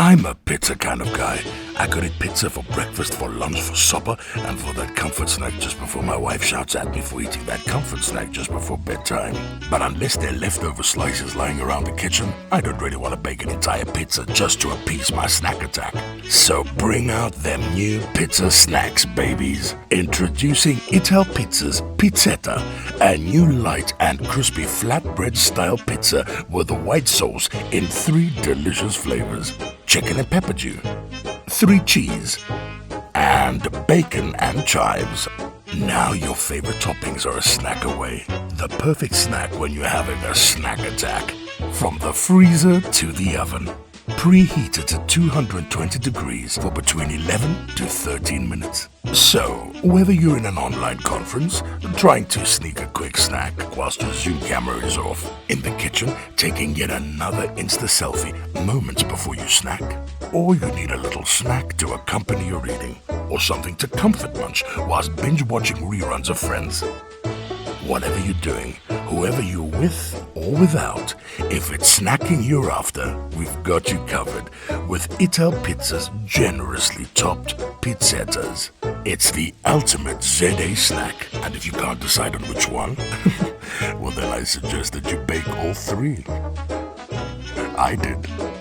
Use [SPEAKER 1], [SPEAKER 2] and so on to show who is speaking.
[SPEAKER 1] I'm a pizza kind of guy. I could eat pizza for breakfast, for lunch, for supper, and for that comfort snack just before my wife shouts at me for eating that comfort snack just before bedtime. But unless there are leftover slices lying around the kitchen, I don't really want to bake an entire pizza just to appease my snack attack. So bring out them new pizza snacks, babies. Introducing Ital Pizza's Pizzetta, a new light and crispy flatbread-style pizza with a white sauce in 3 delicious flavors. Chicken and pepper dew, 3 cheese, and bacon and chives. Now your favorite toppings are a snack away. The perfect snack when you're having a snack attack. From the freezer to the oven. Preheated to 220 degrees for between 11 to 13 minutes. So, whether you're in an online conference, trying to sneak a quick snack whilst your Zoom camera is off, in the kitchen, taking yet another Insta selfie moments before you snack, or you need a little snack to accompany your eating, or something to comfort munch whilst binge watching reruns of Friends. Whatever you're doing, whoever you're with or without, if it's snacking you're after, we've got you covered with Ital Pizza's generously topped pizzettas. It's the ultimate ZA snack, and if you can't decide on which one, well then I suggest that you bake all 3. I did.